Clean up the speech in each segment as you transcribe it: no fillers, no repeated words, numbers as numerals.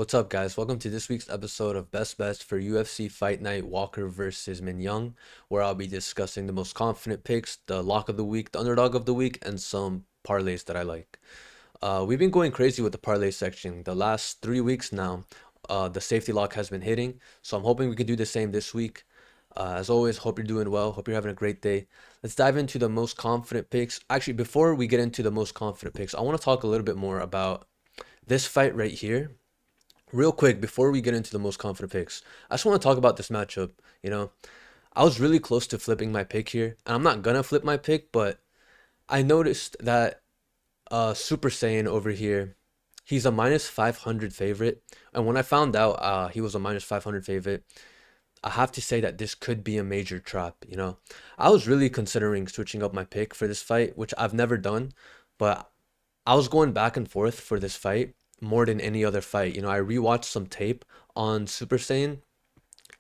What's up, guys? Welcome to this week's episode of Best Bets for UFC Fight Night Walker versus Mingyang, where I'll be discussing the most confident picks, the lock of the week, the underdog of the week, and some parlays that I like. We've been going crazy with the parlay section the last 3 weeks now. The safety lock has been hitting, so I'm hoping we can do the same this week. As always, hope you're doing well. Hope you're having a great day. Let's dive into the most confident picks. Actually, before we get into the most confident picks, I want to talk a little bit more about this fight right here. Real quick, before we get into the most confident picks, I just want to talk about this matchup. You know, I was really close to flipping my pick here, and I'm not gonna flip my pick, but I noticed that Super Saiyan over here, he's a minus 500 favorite, and when I found out he was a minus 500 favorite, I have to say that this could be a major trap. I was really considering switching up my pick for this fight, which I've never done, but I was going back and forth for this fight more than any other fight. I rewatched some tape on Super Saiyan,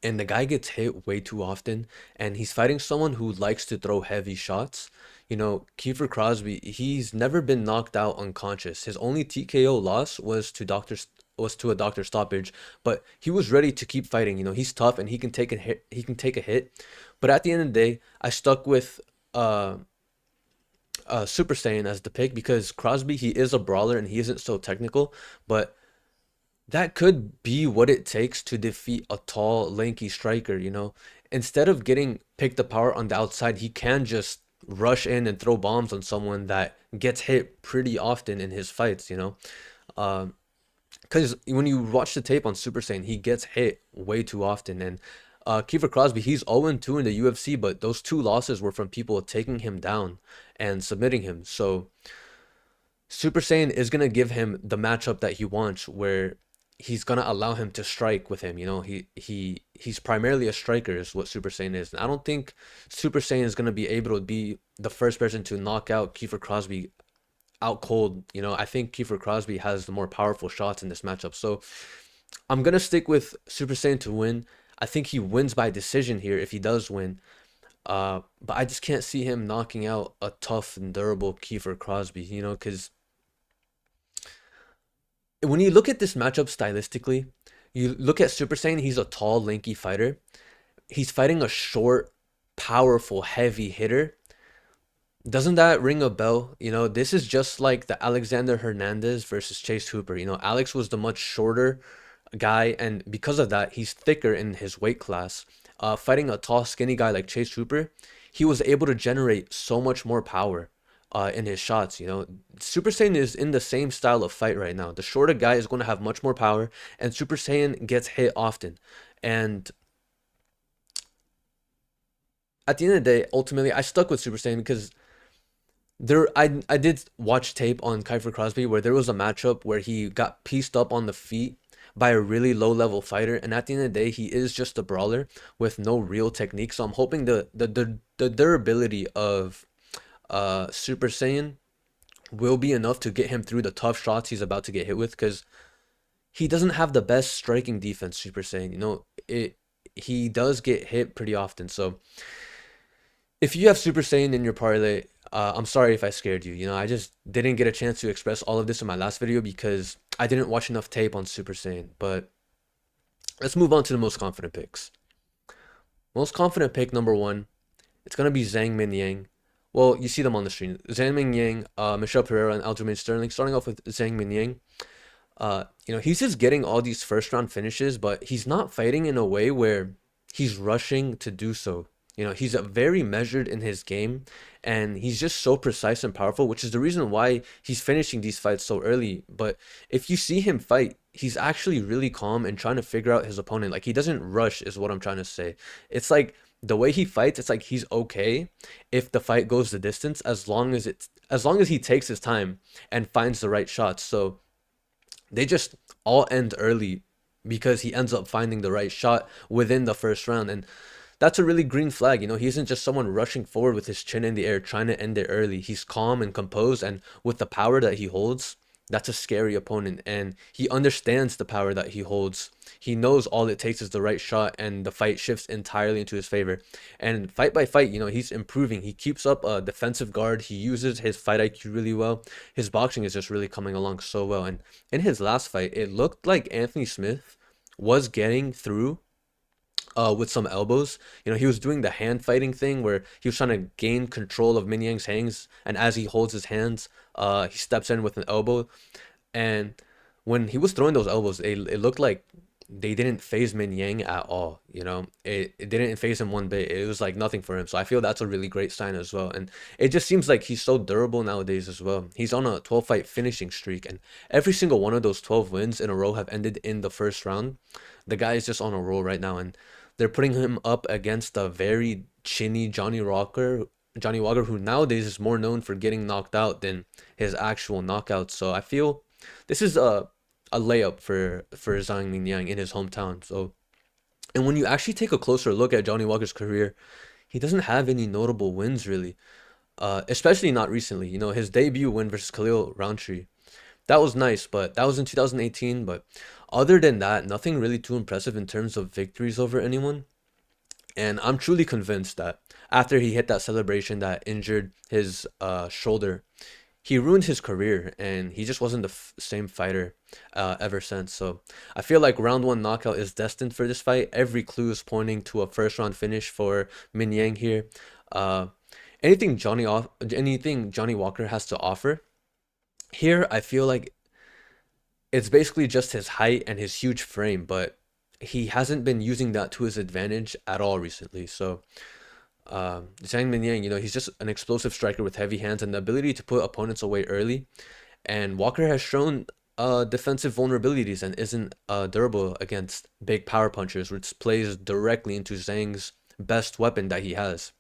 and the guy gets hit way too often, and he's fighting someone who likes to throw heavy shots. Kiefer Crosbie, he's never been knocked out unconscious. His only TKO loss was to a doctor stoppage, but he was ready to keep fighting. He's tough and he can take a hit. He can take a hit, but at the end of the day, I stuck with Super Saiyan as the pick because Crosby, he is a brawler and he isn't so technical, but that could be what it takes to defeat a tall, lanky striker. Instead of getting picked apart on the outside, he can just rush in and throw bombs on someone that gets hit pretty often in his fights. Because when you watch the tape on Super Saiyan, he gets hit way too often. And Kiefer Crosby, he's 0-2 in the UFC, but those two losses were from people taking him down and submitting him. So Super Saiyan is gonna give him the matchup that he wants, where he's gonna allow him to strike with him. He's primarily a striker, is what Super Saiyan is. And I don't think Super Saiyan is gonna be able to be the first person to knock out Kiefer Crosby out cold. I think Kiefer Crosby has the more powerful shots in this matchup. So I'm gonna stick with Super Saiyan to win. I think he wins by decision here if he does win. But I just can't see him knocking out a tough and durable Kiefer Crosby, because when you look at this matchup stylistically, you look at Super Saiyan, he's a tall, lanky fighter. He's fighting a short, powerful, heavy hitter. Doesn't that ring a bell? This is just like the Alexander Hernandez versus Chase Hooper. Alex was the much shorter guy, and because of that, he's thicker in his weight class. Fighting a tall, skinny guy like Chase Hooper, he was able to generate so much more power in his shots. Super Saiyan is in the same style of fight right now. The shorter guy is going to have much more power, and Super Saiyan gets hit often. And at the end of the day, ultimately, I stuck with Super Saiyan because I did watch tape on Kiefer Crosby where there was a matchup where he got pieced up on the feet by a really low level fighter, and at the end of the day, he is just a brawler with no real technique. So I'm hoping the durability of Super Saiyan will be enough to get him through the tough shots he's about to get hit with, because he doesn't have the best striking defense. Super Saiyan, he does get hit pretty often. So if you have Super Saiyan in your parlay, I'm sorry if I scared you. I just didn't get a chance to express all of this in my last video because I didn't watch enough tape on Super Saiyan. But let's move on to the most confident picks. Most confident pick number one, it's gonna be Zhang Mingyang. Well, you see them on the screen. Zhang Mingyang, Michel Pereira, and Aljamain Sterling. Starting off with Zhang Mingyang. He's just getting all these first round finishes, but he's not fighting in a way where he's rushing to do so. He's very measured in his game, and he's just so precise and powerful, which is the reason why he's finishing these fights so early. But if you see him fight, he's actually really calm and trying to figure out his opponent. Like, he doesn't rush, is what I'm trying to say. It's like the way he fights, it's like he's okay if the fight goes the distance as long as he takes his time and finds the right shots. So they just all end early because he ends up finding the right shot within the first round. And that's a really green flag. He isn't just someone rushing forward with his chin in the air trying to end it early. He's calm and composed, and with the power that he holds, that's a scary opponent, and he understands the power that he holds. He knows all it takes is the right shot, and the fight shifts entirely into his favor. And fight by fight, he's improving. He keeps up a defensive guard. He uses his fight IQ really well. His boxing is just really coming along so well. And in his last fight, it looked like Anthony Smith was getting through with some elbows. He was doing the hand fighting thing where he was trying to gain control of Mingyang's hands, and as he holds his hands, he steps in with an elbow. And when he was throwing those elbows, it looked like they didn't phase Mingyang at all. It didn't phase him one bit. It was like nothing for him. So I feel that's a really great sign as well. And it just seems like he's so durable nowadays as well. He's on a 12 fight finishing streak, and every single one of those 12 wins in a row have ended in the first round. The guy is just on a roll right now, and they're putting him up against a very chinny Johnny Walker, who nowadays is more known for getting knocked out than his actual knockouts. So I feel this is a layup for Zhang Mingyang in his hometown. So, and when you actually take a closer look at Johnny Walker's career, he doesn't have any notable wins really. Especially not recently. His debut win versus Khalil Roundtree, that was nice, but that was in 2018. But other than that, nothing really too impressive in terms of victories over anyone. And I'm truly convinced that after he hit that celebration that injured his shoulder, he ruined his career, and he just wasn't the same fighter ever since. So I feel like round one knockout is destined for this fight. Every clue is pointing to a first round finish for Min Yang here. Uh, anything Johnny Walker has to offer here, I feel like it's basically just his height and his huge frame, but he hasn't been using that to his advantage at all recently. So Zhang Mingyang, he's just an explosive striker with heavy hands and the ability to put opponents away early. And Walker has shown defensive vulnerabilities and isn't durable against big power punchers, which plays directly into Zhang's best weapon that he has.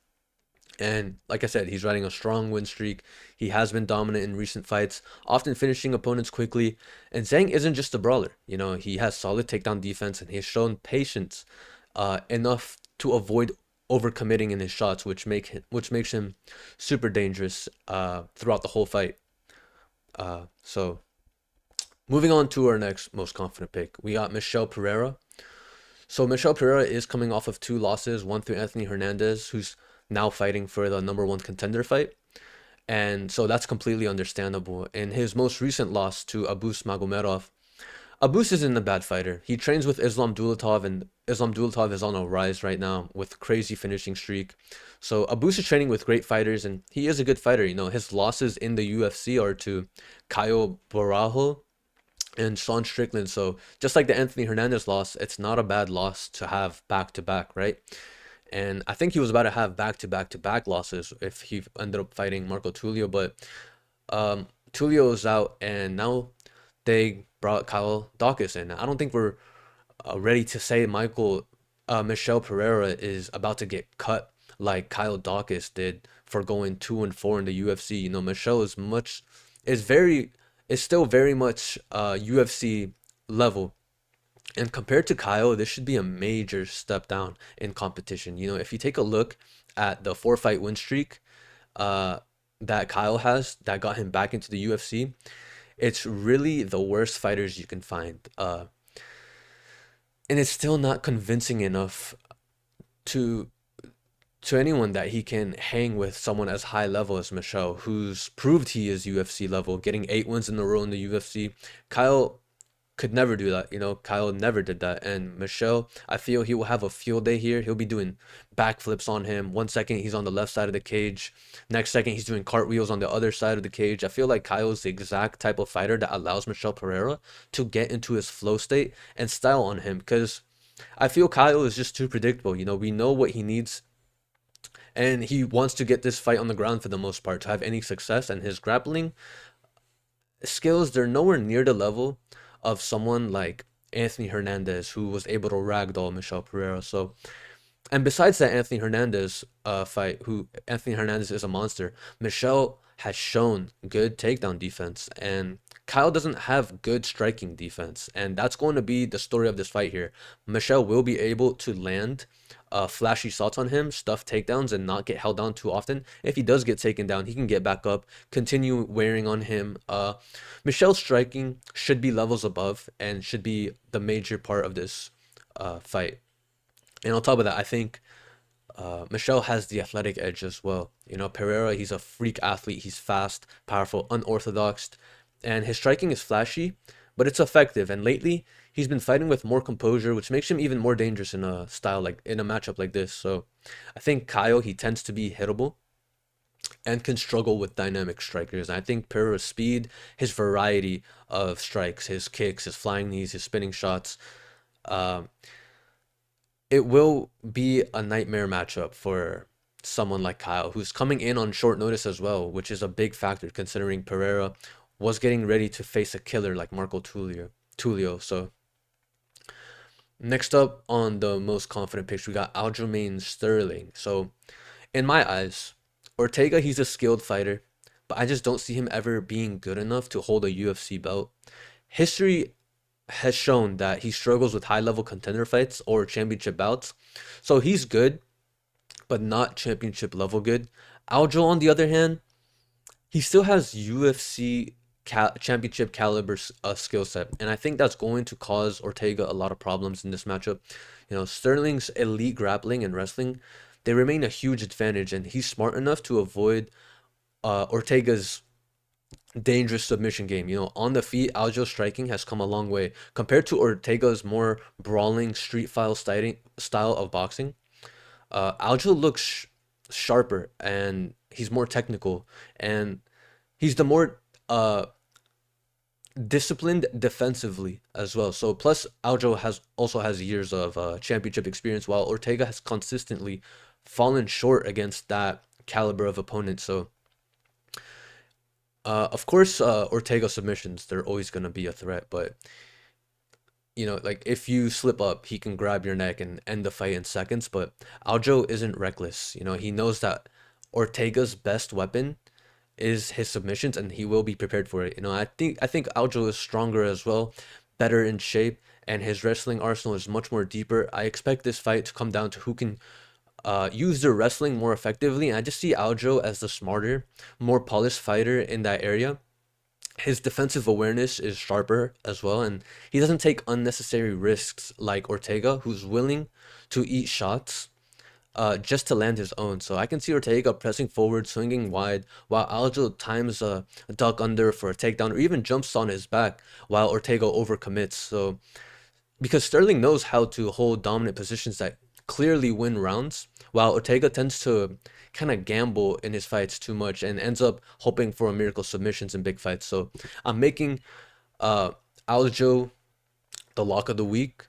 And like I said, he's riding a strong win streak. He has been dominant in recent fights, often finishing opponents quickly. And Zhang isn't just a brawler. He has solid takedown defense, and he's shown patience enough to avoid overcommitting in his shots, which makes him super dangerous throughout the whole fight. So moving on to our next most confident pick, we got Michel Pereira. So Michel Pereira is coming off of two losses, one through Anthony Hernandez, who's now fighting for the number one contender fight. And so that's completely understandable. In his most recent loss to Abus Magomedov, Abus isn't a bad fighter. He trains with Islam Dulatov, and Islam Dulatov is on a rise right now with crazy finishing streak. So Abus is training with great fighters, and he is a good fighter. His losses in the UFC are to Caio Barajo and Sean Strickland. So just like the Anthony Hernandez loss, it's not a bad loss to have back to back, right? And I think he was about to have back to back to back losses if he ended up fighting Marco Tulio, but Tulio is out, and now they brought Kyle Daukaus in. I don't think we're ready to say Michel Pereira is about to get cut like Kyle Daukaus did for going 2-4 in the UFC. Michel is still very much UFC level. And compared to Kyle, this should be a major step down in competition. If you take a look at the 4-fight win streak that Kyle has that got him back into the UFC, it's really the worst fighters you can find. And it's still not convincing enough to anyone that he can hang with someone as high level as Michel, who's proved he is UFC level, getting 8 wins in a row in the UFC. Kyle could never do that. Kyle never did that. And Michel, I feel he will have a field day here. He'll be doing backflips on him. 1 second he's on the left side of the cage. Next second he's doing cartwheels on the other side of the cage. I feel like Kyle is the exact type of fighter that allows Michel Pereira to get into his flow state and style on him, because I feel Kyle is just too predictable. We know what he needs, and he wants to get this fight on the ground for the most part to have any success. And his grappling skills, they're nowhere near the level of someone like Anthony Hernandez, who was able to ragdoll Michel Pereira. So, and besides that Anthony Hernandez fight, who Anthony Hernandez is a monster, Michel has shown good takedown defense, and Kyle doesn't have good striking defense, and that's going to be the story of this fight here. Michel will be able to land flashy shots on him, stuff takedowns, and not get held down too often. If he does get taken down, he can get back up, continue wearing on him. Michel's striking should be levels above and should be the major part of this fight. And on top of that, I think Michel has the athletic edge as well. You know, Pereira, he's a freak athlete. He's fast, powerful, unorthodox, and his striking is flashy, but it's effective. And lately, he's been fighting with more composure, which makes him even more dangerous in a style like in a matchup like this. So, I think Kyle, he tends to be hittable and can struggle with dynamic strikers. And I think Pereira's speed, his variety of strikes, his kicks, his flying knees, his spinning shots, uh, it will be a nightmare matchup for someone like Kyle, who's coming in on short notice as well, which is a big factor considering Pereira was getting ready to face a killer like Marco Tulio. So next up on the most confident pitch, we got Aljamain Sterling. So in my eyes, Ortega, he's a skilled fighter, but I just don't see him ever being good enough to hold a UFC belt. History has shown that he struggles with high level contender fights or championship bouts. So he's good, but not championship level good. Aljo, on the other hand, he still has UFC championship caliber skill set, and I think that's going to cause Ortega a lot of problems in this matchup. You know, Sterling's elite grappling and wrestling, they remain a huge advantage, and he's smart enough to avoid Ortega's dangerous submission game. You know, on the feet, Aljo's striking has come a long way compared to Ortega's more brawling street style of boxing. Aljo looks sharper and he's more technical, and he's the more disciplined defensively as well. So plus Aljo has years of championship experience, while Ortega has consistently fallen short against that caliber of opponent. So of course, Ortega submissions, they're always gonna be a threat, but you know, like if you slip up, he can grab your neck and end the fight in seconds. But Aljo isn't reckless. You know, he knows that Ortega's best weapon is his submissions, and he will be prepared for it. You know, I think Aljo is stronger as well, better in shape, and his wrestling arsenal is much more deeper. I expect this fight to come down to who can use their wrestling more effectively. And I just see Aljo as the smarter, more polished fighter in that area. His defensive awareness is sharper as well, and he doesn't take unnecessary risks like Ortega, who's willing to eat shots just to land his own. So I can see Ortega pressing forward, swinging wide, while Aljo times a duck under for a takedown or even jumps on his back while Ortega overcommits. So because Sterling knows how to hold dominant positions that clearly win rounds, while Ortega tends to kind of gamble in his fights too much and ends up hoping for a miracle submissions in big fights. So I'm making uh, Aljo the lock of the week.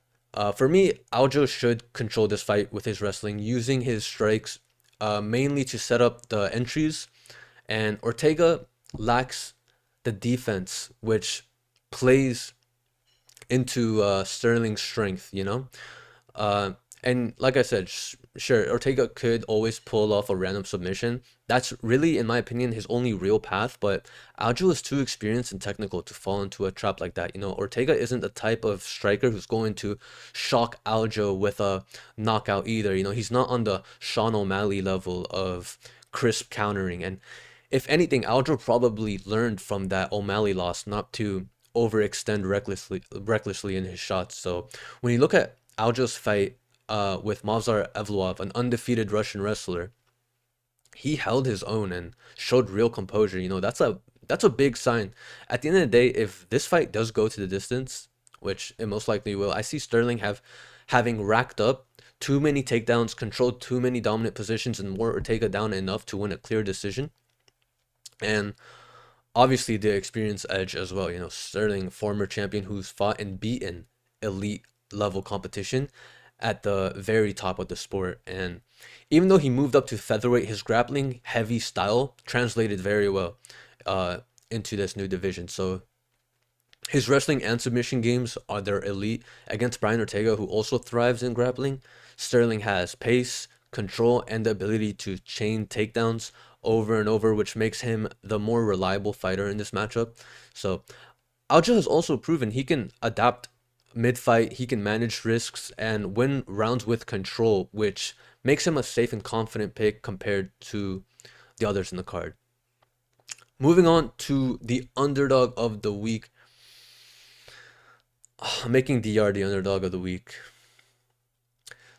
For me, Aljo should control this fight with his wrestling, using his strikes mainly to set up the entries. And Ortega lacks the defense, which plays into Sterling's strength, you know? Uh, and like I said, sure, Ortega could always pull off a random submission. That's really, in my opinion, his only real path. But Aljo is too experienced and technical to fall into a trap like that. You know, Ortega isn't the type of striker who's going to shock Aljo with a knockout either. You know, he's not on the Sean O'Malley level of crisp countering. And if anything, Aljo probably learned from that O'Malley loss not to overextend recklessly in his shots. So when you look at Aljo's fight with Mavzar Evloev, an undefeated Russian wrestler, he held his own and showed real composure. You know, that's a big sign. At the end of the day, if this fight does go to the distance, which it most likely will, I see Sterling having racked up too many takedowns, controlled too many dominant positions, and wore Ortega down enough to win a clear decision. And obviously the experience edge as well. You know, Sterling, former champion who's fought and beaten elite level competition at the very top of the sport. And even though he moved up to featherweight, his grappling heavy style translated very well into this new division. So his wrestling and submission games are their elite. Against Brian Ortega, who also thrives in grappling, Sterling has pace, control, and the ability to chain takedowns over and over, which makes him the more reliable fighter in this matchup. So Aljo has also proven he can adapt Mid-fight, he can manage risks and win rounds with control, which makes him a safe and confident pick compared to the others in the card. Moving on to the underdog of the week. I'm making Diyar the underdog of the week.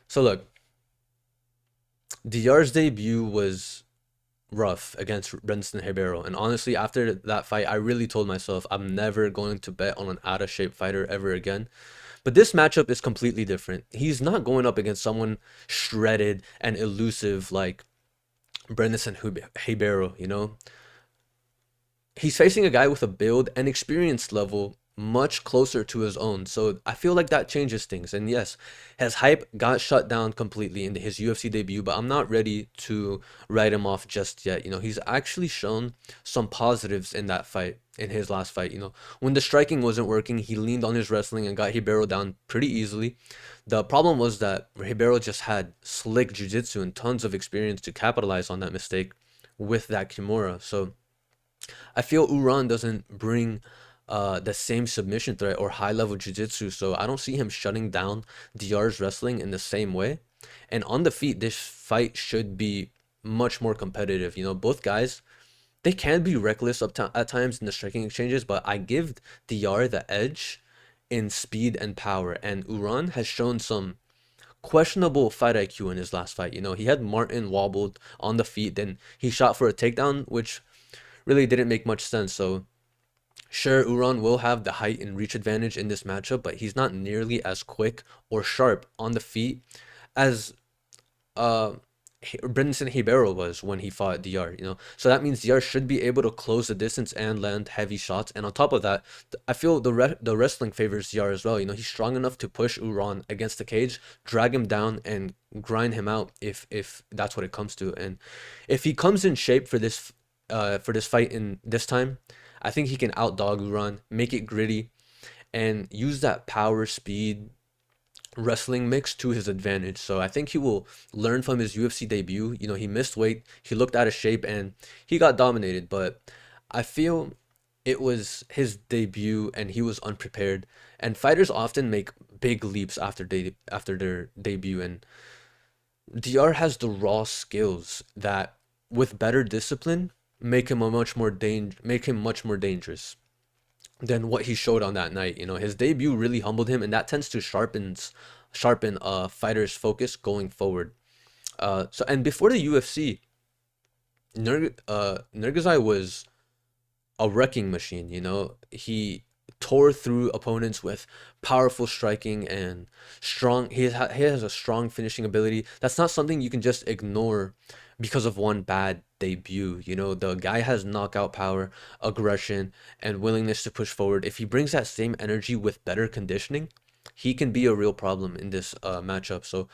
So look, Diyar's debut was rough against Brendan Ribeiro. And honestly, after that fight, I really told myself I'm never going to bet on an out of shape fighter ever again. But this matchup is completely different. He's not going up against someone shredded and elusive like Brendan Ribeiro, you know? He's facing a guy with a build and experience level much closer to his own. So I feel like that changes things. And yes, his hype got shut down completely in his UFC debut, but I'm not ready to write him off just yet. You know, he's actually shown some positives in that fight, in his last fight. You know, when the striking wasn't working, he leaned on his wrestling and got Ribeiro down pretty easily. The problem was that Ribeiro just had slick jiu-jitsu and tons of experience to capitalize on that mistake with that Kimura. So I feel Uran doesn't bring the same submission threat or high level jiu-jitsu, so I don't see him shutting down Diyar's wrestling in the same way. And on the feet, this fight should be much more competitive. You know, both guys, they can be reckless at times in the striking exchanges, but I give Diyar the edge in speed and power. And Uran has shown some questionable fight IQ in his last fight. You know, he had Martin wobbled on the feet, then he shot for a takedown, which really didn't make much sense. So sure, Uran will have the height and reach advantage in this matchup, but he's not nearly as quick or sharp on the feet as uh Brendan Ribeiro was when he fought Diyar, you know. So that means Diyar should be able to close the distance and land heavy shots. And on top of that, I feel the wrestling favors Diyar as well. You know, he's strong enough to push Uran against the cage, drag him down, and grind him out if that's what it comes to. And if he comes in shape for this fight in this time, I think he can outdog Uran, make it gritty, and use that power speed wrestling mix to his advantage. So I think he will learn from his UFC debut. You know, he missed weight, he looked out of shape, and he got dominated. But I feel it was his debut and he was unprepared. And fighters often make big leaps after their debut. And Diyar has the raw skills that, with better discipline, make him much more dangerous than what he showed on that night. You know, his debut really humbled him, and that tends to sharpen a fighter's focus going forward. So and before the UFC, Nurgozhay was a wrecking machine. You know, he tore through opponents with powerful striking and strong. He has a strong finishing ability. That's not something you can just ignore because of one bad debut. You know, the guy has knockout power, aggression, and willingness to push forward. If he brings that same energy with better conditioning, he can be a real problem in this matchup. So,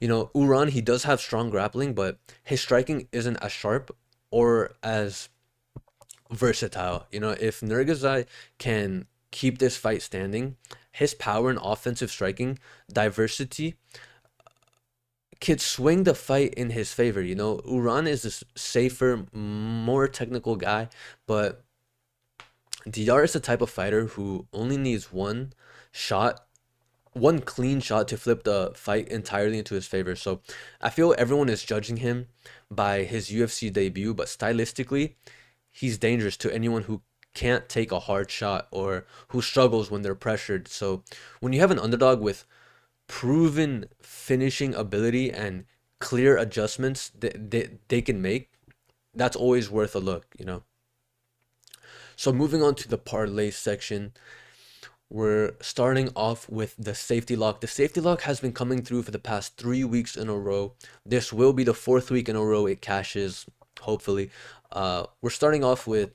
you know, Uran, he does have strong grappling, but his striking isn't as sharp or as versatile. You know, if Nurgozhay can keep this fight standing, his power and offensive striking diversity could swing the fight in his favor. You know, Uran is a safer, more technical guy, but Diyar is the type of fighter who only needs shot, one clean shot to flip the fight entirely into his favor. So I feel everyone is judging him by his UFC debut, but stylistically, he's dangerous to anyone who can't take a hard shot or who struggles when they're pressured. So when you have an underdog with proven finishing ability and clear adjustments that they can make, that's always worth a look, you know. So moving on to the parlay section, we're starting off with the safety lock. The safety lock has been coming through for the past 3 weeks in a row. This will be the fourth week in a row it cashes, hopefully. We're starting off with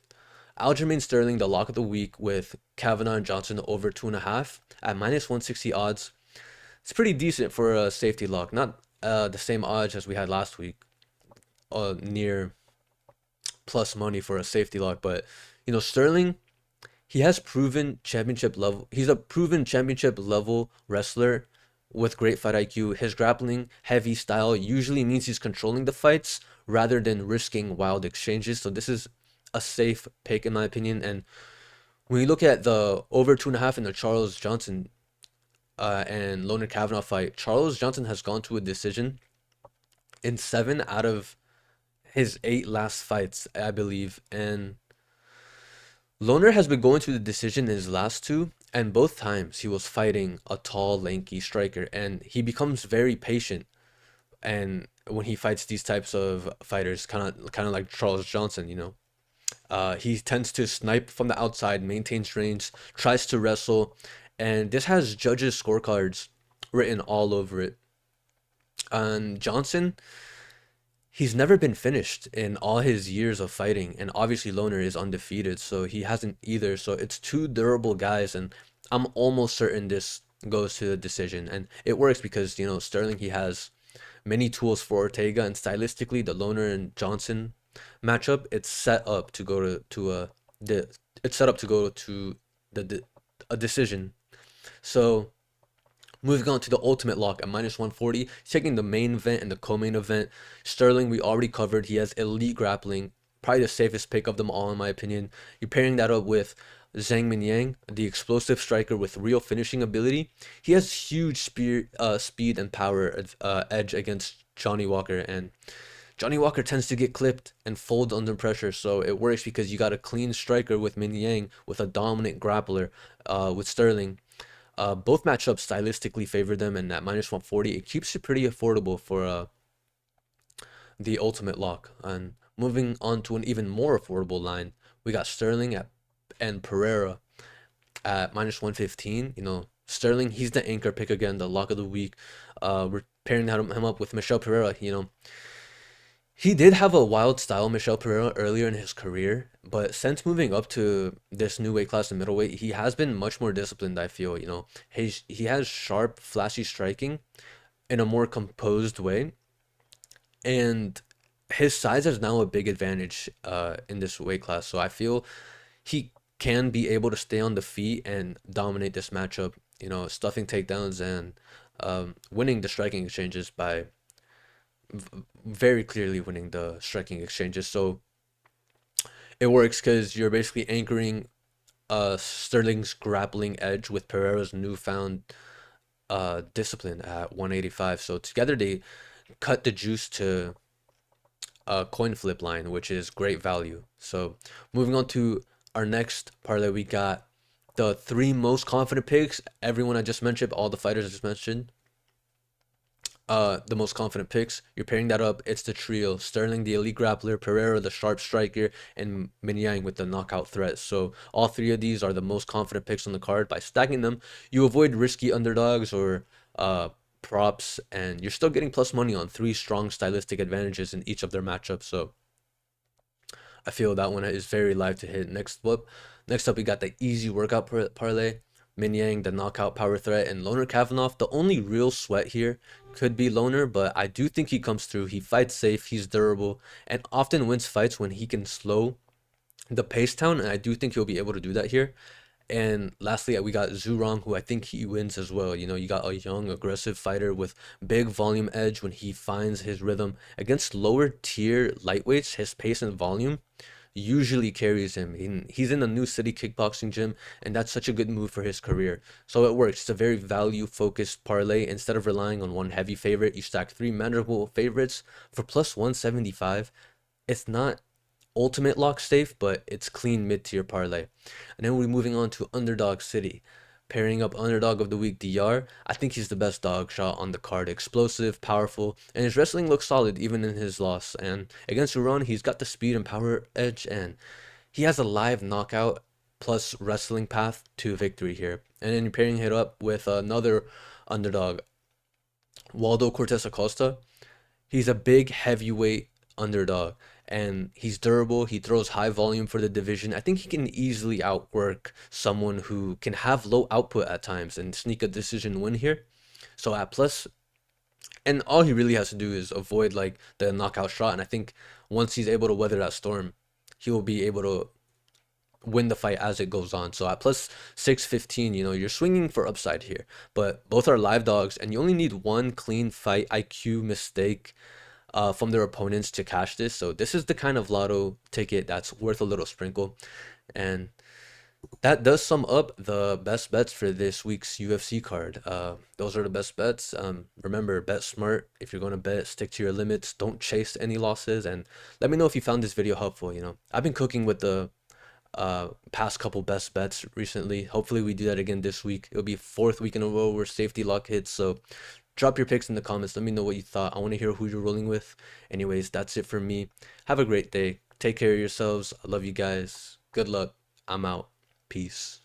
Aljamain Sterling, the lock of the week, with Kavanagh and Johnson over 2.5 at -160 odds. It's pretty decent for a safety lock. Not the same odds as we had last week, near plus money for a safety lock. But, you know, Sterling, he has proven championship level. He's a proven championship level wrestler with great fight IQ. His grappling heavy style usually means he's controlling the fights rather than risking wild exchanges. So this is a safe pick in my opinion. And when you look at the over 2.5 in the Charles Johnson and Loner Kavanagh fight, Charles Johnson has gone to a decision in 7 out of his 8 last fights, I believe. And Loner has been going to the decision in his last two, and both times he was fighting a tall, lanky striker, and he becomes very patient. And when he fights these types of fighters, kind of like Charles Johnson, he tends to snipe from the outside, maintains range, tries to wrestle, and this has judges' scorecards written all over it. And Johnson, he's never been finished in all his years of fighting, and obviously Loner is undefeated, so he hasn't either. So it's two durable guys, and I'm almost certain this goes to the decision, and it works because Sterling, he has many tools for Ortega, and stylistically, the Loner and Johnson matchup, it's set up to go to a the it's set up to go to the a decision. So moving on to the ultimate lock at -140, taking the main event and the co-main event. Sterling, we already covered. He has elite grappling, probably the safest pick of them all, in my opinion. You're pairing that up with Zhang Mingyang, the explosive striker with real finishing ability. He has huge speed and power edge against Johnny Walker, and Johnny Walker tends to get clipped and fold under pressure, so it works because you got a clean striker with Mingyang with a dominant grappler with Sterling. Both matchups stylistically favor them, and at -140, it keeps it pretty affordable for the ultimate lock. And moving on to an even more affordable line, we got Sterling and Pereira at -115. Sterling, he's the anchor pick again, the lock of the week. We're pairing him up with Michel Pereira. He did have a wild style, Michel Pereira, earlier in his career, but since moving up to this new weight class in middleweight, he has been much more disciplined, I feel. He has sharp, flashy striking in a more composed way, and his size is now a big advantage in this weight class. So I feel he can be able to stay on the feet and dominate this matchup, stuffing takedowns and winning the striking exchanges by very clearly winning the striking exchanges. So it works because you're basically anchoring Sterling's grappling edge with Pereira's newfound discipline at 185. So together they cut the juice to a coin flip line, which is great value. So moving on to our next parlay, we got the three most confident picks. Everyone I just mentioned, all the fighters I just mentioned, the most confident picks. You're pairing that up. It's the trio: Sterling, the elite grappler; Pereira, the sharp striker; and Mingyang with the knockout threat. So all three of these are the most confident picks on the card. By stacking them, you avoid risky underdogs or props, and you're still getting plus money on three strong stylistic advantages in each of their matchups. So I feel that one is very live to hit. Next up, we got the easy workout parlay. Mingyang, the knockout power threat, and Loner Kavanagh. The only real sweat here could be Loner, but I do think he comes through. He fights safe, he's durable, and often wins fights when he can slow the pace down, and I do think he'll be able to do that here. And lastly, we got Uran, who I think he wins as well. You got a young, aggressive fighter with big volume edge when he finds his rhythm. Against lower tier lightweights, his pace and volume usually carries him. He's in a new city kickboxing gym, and that's such a good move for his career. So it works. It's a very value focused parlay. Instead of relying on one heavy favorite, you stack three manageable favorites for plus 175. It's not ultimate lock safe, but it's clean mid tier parlay. And then we're moving on to Underdog City. Pairing up Underdog of the Week, Diyar. I think he's the best dog shot on the card. Explosive, powerful, and his wrestling looks solid even in his loss. And against Uran, he's got the speed and power edge, and he has a live knockout plus wrestling path to victory here. And then you're pairing it up with another underdog, Waldo Cortes-Acosta. He's a big heavyweight underdog, and he's durable. He throws high volume for the division. I think he can easily outwork someone who can have low output at times and sneak a decision win here. So at plus, and all he really has to do is avoid like the knockout shot. And I think once he's able to weather that storm, he will be able to win the fight as it goes on. So at plus 615, you're swinging for upside here. But both are live dogs, and you only need one clean fight IQ mistake from their opponents to cash this. So this is the kind of lotto ticket that's worth a little sprinkle. And that does sum up the best bets for this week's UFC card. Those are the best bets. Remember, bet smart. If you're gonna bet, stick to your limits. Don't chase any losses. And let me know if you found this video helpful. I've been cooking with the past couple best bets recently. Hopefully, we do that again this week. It'll be fourth week in a row where safety lock hits. So drop your picks in the comments. Let me know what you thought. I want to hear who you're rolling with. Anyways, that's it for me. Have a great day. Take care of yourselves. I love you guys. Good luck. I'm out. Peace.